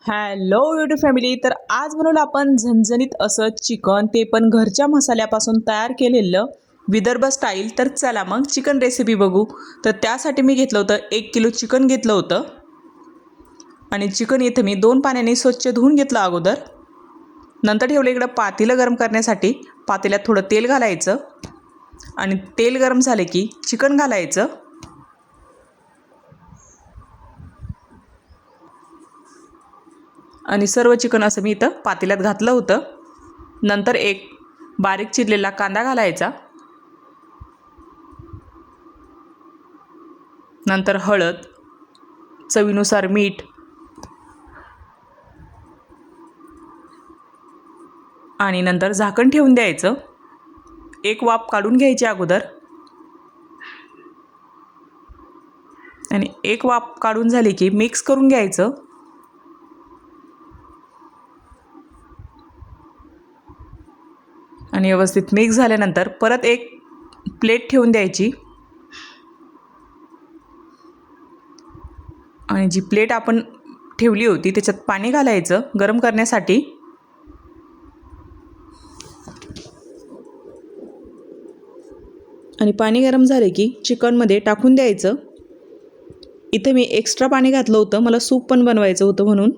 Hello YouTube family. तर आज बनवलं आपण झणझणीत असं चिकन, ते पण घरच्या मसाल्यापासून तयार केलेलं विदर्भ स्टाईल. तर चला मग चिकन रेसिपी बघू. तर त्यासाठी मी घेतलं होतं 1 किलो चिकन घेतलं होतं आणि चिकन इथं मी 2 पाण्याने स्वच्छ धुवून घेतलं अगोदर. नंतर ठेवलं इकडं पातेलं गरम करण्यासाठी. पातेल्यात थोडं तेल घालायचं आणि तेल गरम झाले की चिकन घालायचं आणि सर्व चिकन असं मी इथं पातेल्यात घातलं होतं. नंतर एक बारीक चिरलेला कांदा घालायचा. नंतर हळद, चवीनुसार मीठ आणि नंतर झाकण ठेवून द्यायचं. एक वाफ काढून घ्यायची अगोदर आणि एक वाफ काढून झाली की मिक्स करून घ्यायचं आणि व्यवस्थित मिक्स झाल्यानंतर परत एक प्लेट ठेवून द्यायची आणि जी प्लेट आपण ठेवली होती त्याच्यात पाणी घालायचं गरम करण्यासाठी आणि पाणी गरम झाले की चिकनमध्ये टाकून द्यायचं. इथे मी एक्स्ट्रा पाणी घातलं होतं, मला सूप पण बनवायचं होतं म्हणून.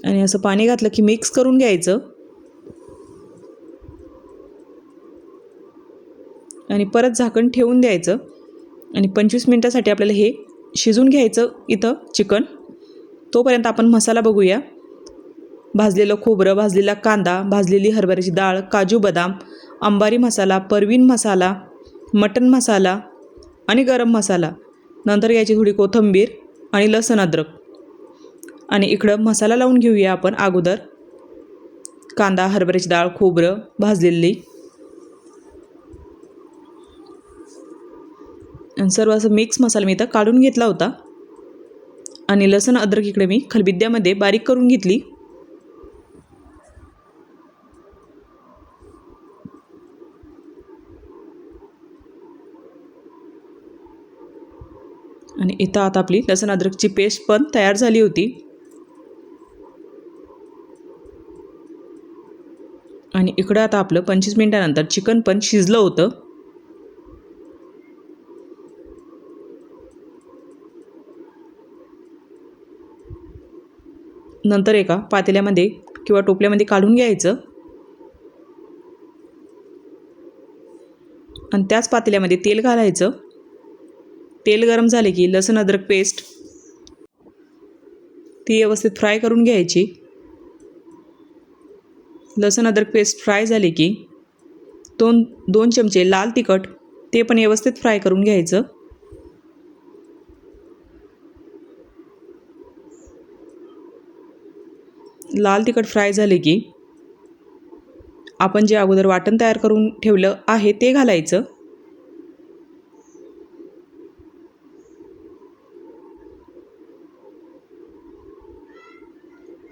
आणि असं पाणी घातलं की मिक्स करून घ्यायचं आणि परत झाकण ठेवून द्यायचं आणि 25 मिनिटासाठी आपल्याला हे शिजून घ्यायचं इथं चिकन. तोपर्यंत आपण मसाला बघूया. भाजलेलं खोबरं, भाजलेला कांदा, भाजलेली हरभऱ्याची डाळ, काजू बदाम, अंबारी मसाला, परवीन मसाला, मटन मसाला आणि गरम मसाला. नंतर घ्यायची थोडी कोथिंबीर आणि लसूण अद्रक. आणि इकडं मसाला लावून घेऊया आपण अगोदर. कांदा, हरभऱ्याची डाळ, खोबरं भाजलेली आणि सर्व असं मिक्स मसाला मी इथं काढून घेतला होता. आणि लसूण अद्रक इकडे मी खलबत्त्यामध्ये बारीक करून घेतली. आणि इथं आता आपली लसूण अद्रकची पेस्ट पण तयार झाली होती. आणि इकडं आता आपलं 25 मिनिटानंतर चिकन पण शिजलं होतं. नंतर एका पातेल्यामध्ये किंवा टोपल्यामध्ये काढून घ्यायचं आणि त्याच पातेल्यामध्ये तेल घालायचं. तेल गरम झाले की लसूण अद्रक पेस्ट ती व्यवस्थित फ्राय करून घ्यायची. लसूण अद्रक पेस्ट फ्राय झाली की दोन चमचे लाल तिखट ते पण व्यवस्थित फ्राय करून घ्यायचं. लाल तिखट फ्राय झाले की आपण जे अगोदर वाटण तयार करून ठेवलं आहे ते घालायचं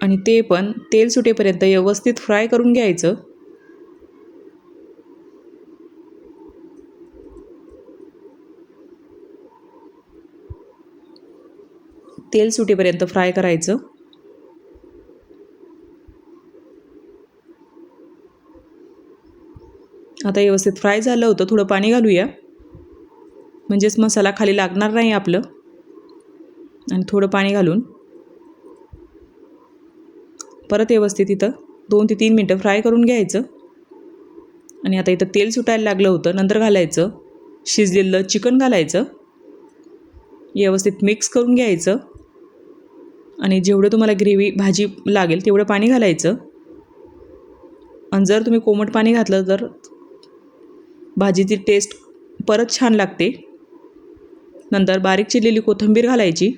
आणि ते पण तेल सुटेपर्यंत व्यवस्थित फ्राय करून घ्यायचं. तेल सुटेपर्यंत फ्राय करायचं. आता व्यवस्थित फ्राय झालं होतं. थोडं पाणी घालूया म्हणजेच मसाला खाली लागणार नाही आपलं. आणि थोडं पाणी घालून परत व्यवस्थित इथं 2 ते 3 मिनटं फ्राय करून घ्यायचं. आणि आता इथं तेल सुटायला लागलं होतं. नंतर घालायचं शिजलेलं चिकन घालायचं. व्यवस्थित मिक्स करून घ्यायचं आणि जेवढं तुम्हाला ग्रेव्ही भाजी लागेल तेवढं पाणी घालायचं. आणि जर तुम्ही कोमट पाणी घातलं तर भाजीची टेस्ट परत छान लागते. नंतर बारीक चिरलेली कोथिंबीर घालायची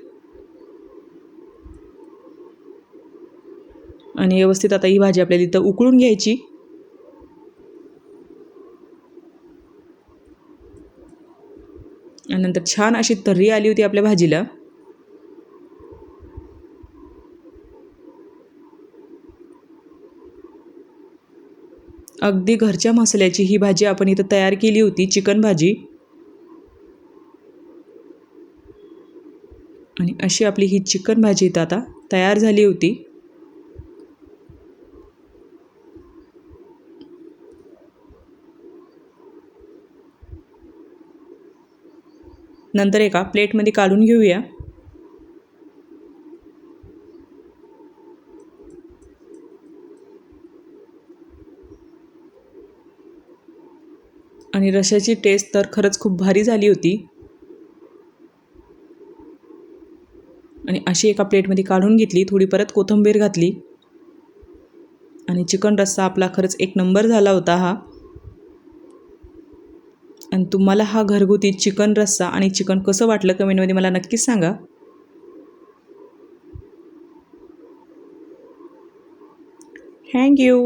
आणि व्यवस्थित आता ही भाजी आपल्याला इथं उकळून घ्यायची. आणि नंतर छान अशी तर्री आली होती आपल्या भाजीला. अगदी घरच्या मसाल्याची ही भाजी आपण इथं तयार केली होती, चिकन भाजी. आणि अशी आपली ही चिकन भाजी इथं आता तयार झाली होती. नंतर एका प्लेटमध्ये काढून घेऊया. आणि रश्श्याची टेस्ट तर खरंच खूप भारी झाली होती. आणि अशी एका प्लेटमध्ये काढून घेतली. थोडी परत कोथिंबीर घातली आणि चिकन रस्सा आपला खरंच एक नंबर झाला होता हा. आणि तुम्हाला हा घरगुती चिकन रस्सा आणि चिकन कसं वाटलं कमेंटमध्ये मला नक्कीच सांगा. थँक्यू.